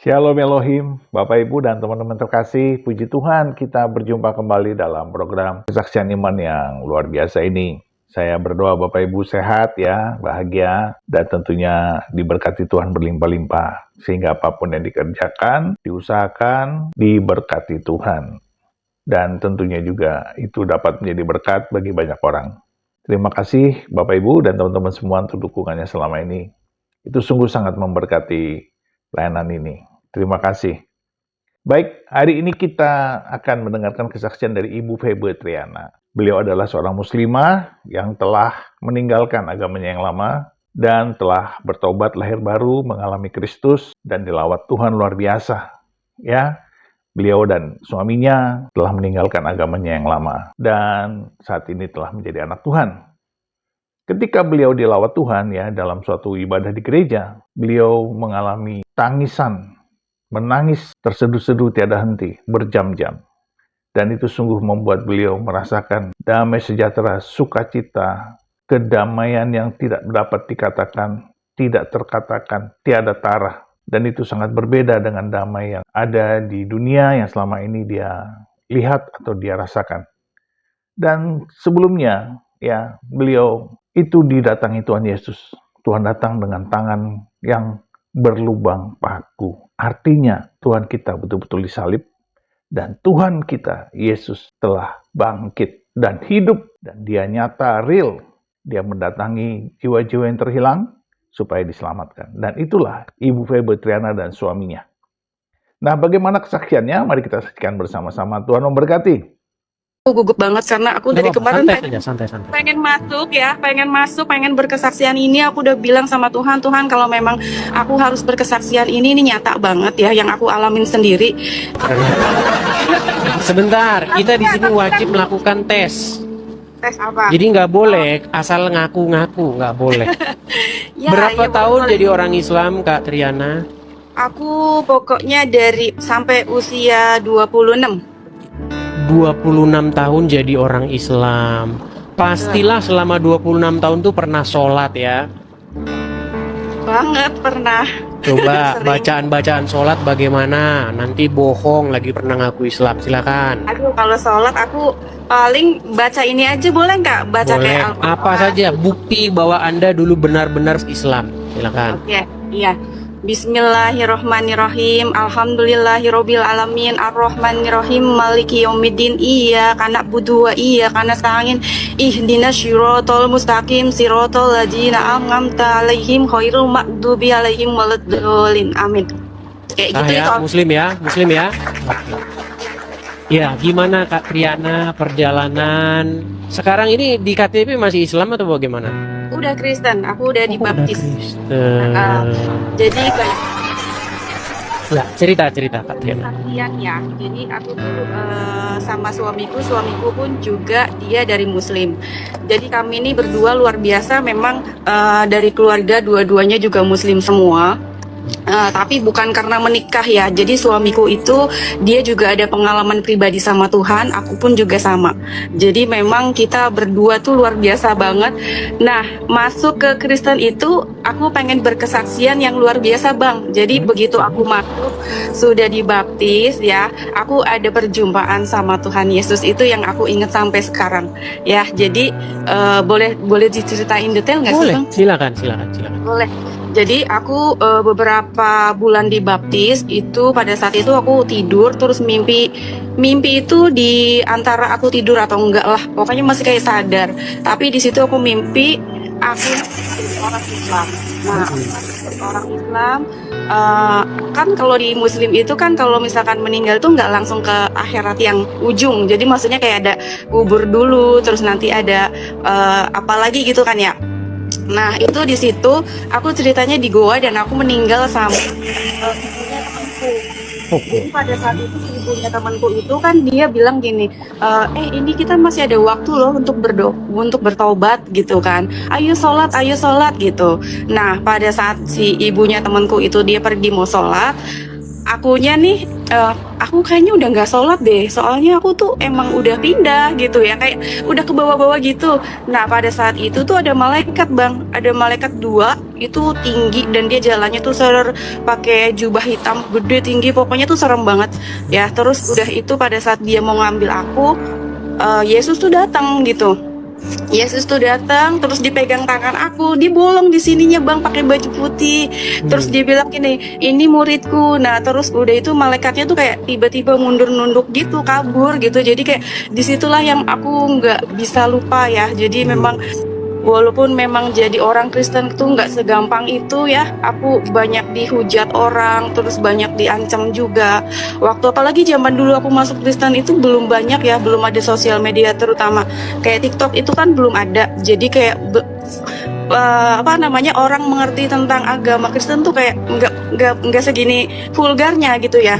Shalom Elohim, Bapak Ibu dan teman-teman terkasih, puji Tuhan kita berjumpa kembali dalam program Kesaksian Iman yang luar biasa ini. Saya berdoa Bapak Ibu sehat ya, bahagia, dan tentunya diberkati Tuhan berlimpah-limpah. Sehingga apapun yang dikerjakan, diusahakan, diberkati Tuhan. Dan tentunya juga itu dapat menjadi berkat bagi banyak orang. Terima kasih Bapak Ibu dan teman-teman semua untuk dukungannya selama ini. Itu sungguh sangat memberkati layanan ini. Terima kasih. Baik, hari ini kita akan mendengarkan kesaksian dari Ibu Febe Triana. Beliau adalah seorang muslimah yang telah meninggalkan agamanya yang lama dan telah bertobat lahir baru, mengalami Kristus dan dilawat Tuhan luar biasa. Ya, beliau dan suaminya telah meninggalkan agamanya yang lama dan saat ini telah menjadi anak Tuhan. Ketika beliau dilawat Tuhan ya dalam suatu ibadah di gereja, beliau mengalami tangisan, menangis terseduh-seduh tiada henti, berjam-jam. Dan itu sungguh membuat beliau merasakan damai sejahtera, sukacita, kedamaian yang tidak dapat dikatakan, tidak terkatakan, tiada tara. Dan itu sangat berbeda dengan damai yang ada di dunia yang selama ini dia lihat atau dia rasakan. Dan sebelumnya, ya, beliau itu didatangi Tuhan Yesus. Tuhan datang dengan tangan yang berlubang paku. Artinya Tuhan kita betul-betul disalib dan Tuhan kita Yesus telah bangkit dan hidup dan dia nyata real. Dia mendatangi jiwa-jiwa yang terhilang supaya diselamatkan. Dan itulah Ibu Febe Triana dan suaminya. Nah, bagaimana kesaksiannya? Mari kita saksikan bersama-sama. Tuhan memberkati. Aku gugup banget karena aku dari kemarin santai. pengen masuk, pengen berkesaksian ini. Aku udah bilang sama Tuhan, kalau memang aku harus berkesaksian ini nyata banget ya yang aku alamin sendiri. Sebentar, kita di sini wajib melakukan tes. Tes apa? Jadi nggak boleh asal ngaku-ngaku, nggak boleh. Ya, Berapa ya, tahun boleh. jadi orang Islam, Kak Triana? Aku pokoknya dari sampai usia 26. 26 tahun jadi orang Islam. Pastilah selama 26 tahun tuh pernah sholat ya. Banget pernah. Coba Sering. bacaan-bacaan sholat bagaimana? Nanti bohong lagi pernah ngaku Islam, silakan. Aduh, kalau sholat aku paling baca ini aja, boleh nggak? Baca Boleh, kayak Al-Quran. apa saja bukti bahwa Anda dulu benar-benar Islam, silakan. Oke, iya. Bismillahirrohmanirrohim. Alhamdulillahirobbil alamin. Arrohmanirrohim. Maliki yaumiddin. Iyyaka na'budu wa iyyaka nasta'in. Ihdinas syirotol mustaqim. Sirotol ladzina an'amta 'alaihim ghairil maghdubi 'alaihim waladdallin. Amin. Kayak gitu Ya, muslim ya. Ya, gimana Kak Triana perjalanan? Sekarang ini di KTP masih Islam atau bagaimana? Udah Kristen, aku udah dibaptis. Kristen. Jadi kayak Nah, cerita Kak Triana. kesaksian ya. Jadi aku tuh sama suamiku pun juga dia dari Muslim. Jadi kami ini berdua luar biasa. Memang dari keluarga dua-duanya juga Muslim semua. Tapi bukan karena menikah ya. Jadi suamiku itu dia juga ada pengalaman pribadi sama Tuhan. Aku pun juga sama. Jadi memang kita berdua tuh luar biasa banget. Nah, masuk ke Kristen itu aku pengen berkesaksian yang luar biasa Bang. Jadi begitu aku masuk sudah dibaptis ya, aku ada perjumpaan sama Tuhan Yesus. Itu yang aku ingat sampai sekarang ya. Jadi boleh diceritain detail nggak sih Boleh, Bang? silakan. Boleh. Jadi aku beberapa bulan dibaptis itu pada saat itu aku tidur terus mimpi itu di antara aku tidur atau enggak lah, pokoknya masih kayak sadar. Tapi di situ aku mimpi aku jadi orang Islam. Nah, orang Islam kan kalau di Muslim itu kan kalau misalkan meninggal tuh nggak langsung ke akhirat yang ujung. Jadi maksudnya kayak ada kubur dulu, terus nanti ada apa lagi gitu kan ya. Nah itu di situ aku ceritanya di goa dan aku meninggal sama ibunya temanku. Jadi pada saat itu ibunya temanku itu kan dia bilang gini, ini kita masih ada waktu loh untuk bertobat gitu kan. Ayo sholat gitu. Nah pada saat si ibunya temanku itu dia pergi mau sholat, akunya nih Aku kayaknya udah nggak sholat deh, soalnya aku tuh emang udah pindah gitu ya, kayak udah ke bawah-bawah gitu. Nah pada saat itu tuh ada malaikat bang, ada malaikat dua, itu tinggi dan dia jalannya tuh pakai jubah hitam gede tinggi, pokoknya tuh serem banget ya. Terus udah itu pada saat dia mau ngambil aku, Yesus tuh datang gitu. Yesus tuh datang, terus dipegang tangan aku, dibolong di sininya bang pakai baju putih. Terus dia bilang gini, ini muridku. Nah terus udah itu malaikatnya tuh kayak tiba-tiba mundur nunduk gitu, kabur gitu. Jadi kayak disitulah yang aku nggak bisa lupa ya. Jadi memang walaupun memang jadi orang Kristen itu nggak segampang itu ya. Aku banyak dihujat orang, terus banyak diancam juga. Waktu apalagi zaman dulu aku masuk Kristen itu belum banyak ya, belum ada sosial media terutama kayak TikTok itu kan belum ada. Jadi kayak apa namanya, orang mengerti tentang agama Kristen tuh kayak nggak segini vulgarnya gitu ya.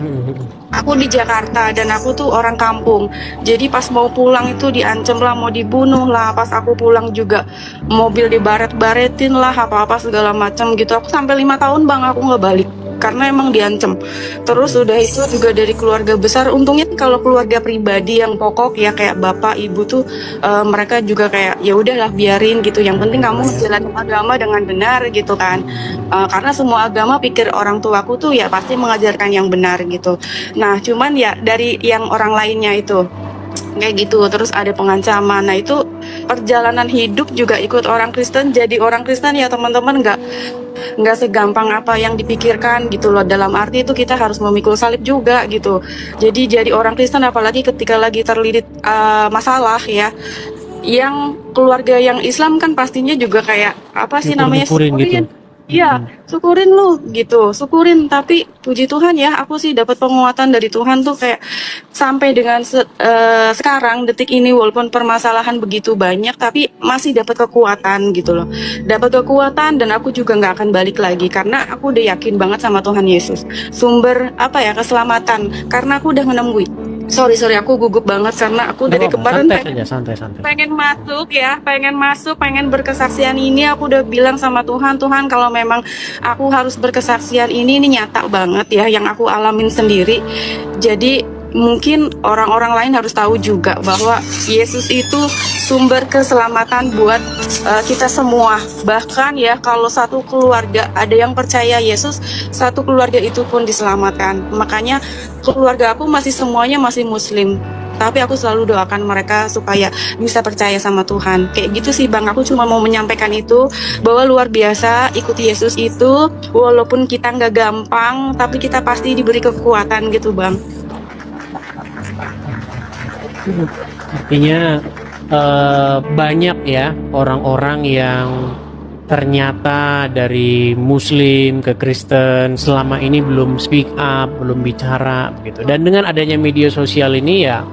Aku di Jakarta dan aku tuh orang kampung. Jadi pas mau pulang itu diancam lah, mau dibunuh lah. Pas aku pulang juga mobil dibaret-baretin lah, apa-apa segala macam gitu. Aku sampai 5 tahun bang aku nggak balik karena emang diancam. Terus udah itu juga dari keluarga besar. Untungnya kalau keluarga pribadi yang pokok ya kayak bapak ibu tuh mereka juga kayak ya udahlah biarin gitu. Yang penting kamu jalan agama dengan benar gitu kan. Karena semua agama pikir orang tuaku tuh ya pasti mengajarkan yang benar gitu. Nah cuman ya dari yang orang lainnya itu kayak gitu, terus ada pengancaman. Nah itu perjalanan hidup juga ikut orang Kristen. Jadi orang Kristen ya teman-teman nggak segampang apa yang dipikirkan gitu loh. Dalam arti itu kita harus memikul salib juga gitu. Jadi jadi orang Kristen apalagi ketika lagi terlilit masalah ya. Yang keluarga yang Islam kan pastinya juga kayak apa sih namanya, Syukur-syukurin gitu. iya, syukurin lu gitu, syukurin. Tapi puji Tuhan ya, aku sih dapat penguatan dari Tuhan tuh kayak sampai dengan sekarang detik ini walaupun permasalahan begitu banyak, tapi masih dapat kekuatan gitu loh. Dapat kekuatan dan aku juga nggak akan balik lagi karena aku udah yakin banget sama Tuhan Yesus. Sumber apa ya, keselamatan. Karena aku udah menemui. Sorry aku gugup banget karena aku dari kemarin santai. pengen masuk ya, pengen berkesaksian ini. Aku udah bilang sama Tuhan, Tuhan kalau memang aku harus berkesaksian ini nyata banget ya yang aku alamin sendiri. Jadi mungkin orang-orang lain harus tahu juga bahwa Yesus itu sumber keselamatan buat kita semua. Bahkan ya kalau satu keluarga ada yang percaya Yesus, satu keluarga itu pun diselamatkan. Makanya keluarga aku semuanya masih Muslim. Tapi aku selalu doakan mereka supaya bisa percaya sama Tuhan. Kayak gitu sih Bang, aku cuma mau menyampaikan itu, bahwa luar biasa ikuti Yesus itu, walaupun kita nggak gampang, tapi kita pasti diberi kekuatan gitu Bang. Artinya banyak ya orang-orang yang ternyata dari Muslim ke Kristen selama ini belum speak up, belum bicara gitu. Dan dengan adanya media sosial ini ya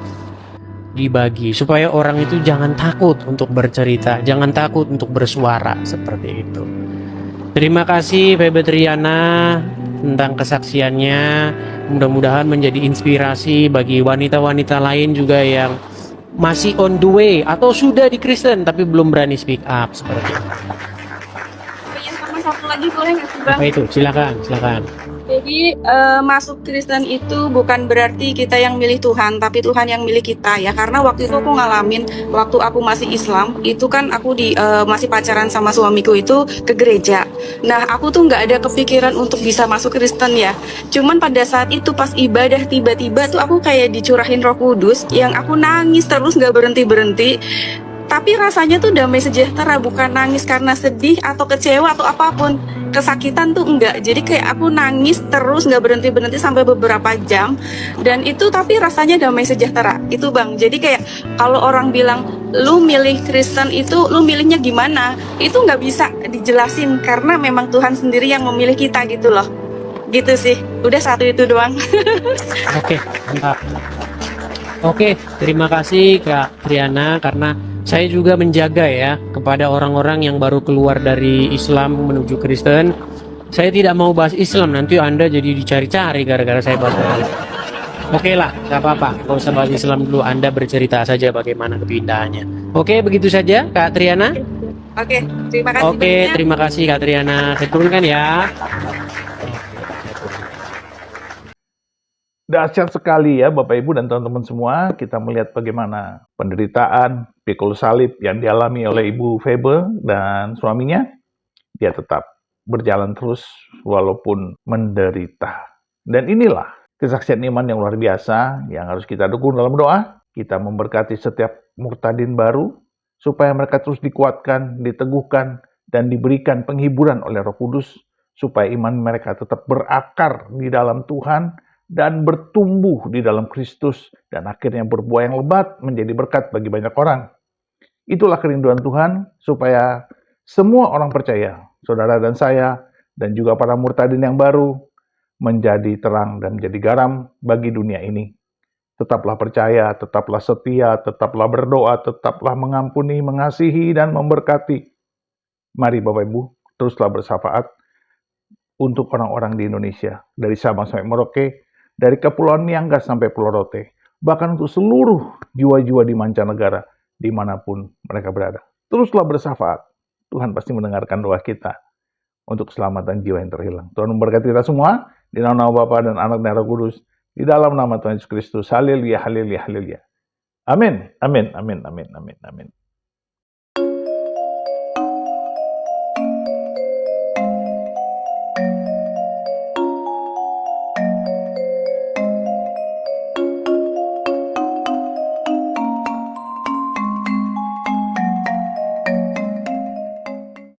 dibagi supaya orang itu jangan takut untuk bercerita, jangan takut untuk bersuara seperti itu. Terima kasih Febe Triana tentang kesaksiannya. Mudah-mudahan menjadi inspirasi bagi wanita-wanita lain juga yang masih on the way atau sudah di Kristen tapi belum berani speak up seperti itu. Sama satu lagi boleh nggak sih Bang? Apa itu? Silakan. Jadi masuk Kristen itu bukan berarti kita yang milih Tuhan, tapi Tuhan yang milih kita ya. Karena waktu itu aku ngalamin, waktu aku masih Islam, itu kan aku masih pacaran sama suamiku itu ke gereja. Nah aku tuh nggak ada kepikiran untuk bisa masuk Kristen ya. Cuman pada saat itu pas ibadah tiba-tiba tuh aku kayak dicurahin Roh Kudus, yang aku nangis terus nggak berhenti-berhenti. Tapi rasanya tuh damai sejahtera, bukan nangis karena sedih atau kecewa atau apapun. Kesakitan tuh enggak. Jadi kayak aku nangis terus nggak berhenti-berhenti sampai beberapa jam. Dan itu tapi rasanya damai sejahtera. Itu Bang. Jadi kayak kalau orang bilang lu milih Kristen itu lu milihnya gimana? Itu nggak bisa dijelasin karena memang Tuhan sendiri yang memilih kita gitu loh. Gitu sih. Udah satu itu doang. Oke, mantap. Oke, terima kasih Kak Triana karena saya juga menjaga ya kepada orang-orang yang baru keluar dari Islam menuju Kristen. Saya tidak mau bahas Islam, nanti Anda jadi dicari-cari gara-gara saya bahas Islam. Oke lah, gak apa-apa, gak usah bahas Islam dulu, Anda bercerita saja bagaimana kepindahannya. Oke, begitu saja Kak Triana. Oke, terima kasih Oke, banyak. terima kasih Kak Triana. Saya turunkan ya. Dahsyat sekali ya Bapak Ibu dan teman-teman semua, kita melihat bagaimana penderitaan, pikul salib yang dialami oleh Ibu Febe dan suaminya, dia tetap berjalan terus walaupun menderita. Dan inilah kesaksian iman yang luar biasa yang harus kita dukung dalam doa. Kita memberkati setiap murtadin baru, supaya mereka terus dikuatkan, diteguhkan, dan diberikan penghiburan oleh Roh Kudus, supaya iman mereka tetap berakar di dalam Tuhan, dan bertumbuh di dalam Kristus, dan akhirnya berbuah yang lebat menjadi berkat bagi banyak orang. Itulah kerinduan Tuhan, supaya semua orang percaya, saudara dan saya, dan juga para murtadin yang baru, menjadi terang dan menjadi garam bagi dunia ini. Tetaplah percaya, tetaplah setia, tetaplah berdoa, tetaplah mengampuni, mengasihi, dan memberkati. Mari Bapak Ibu, teruslah bersafaat untuk orang-orang di Indonesia, dari Sabang sampai Merauke, dari Kepulauan Niangga sampai Pulau Rote, bahkan untuk seluruh jiwa-jiwa di mancanegara, dimanapun mereka berada. Teruslah bersafaat. Tuhan pasti mendengarkan doa kita untuk keselamatan jiwa yang terhilang. Tuhan memberkati kita semua, di nama Bapa dan Anak dan Roh Kudus, di dalam nama Tuhan Yesus Kristus. Haleluya, haleluya, haleluya. Amin, amin, amin, amin, amin, amin.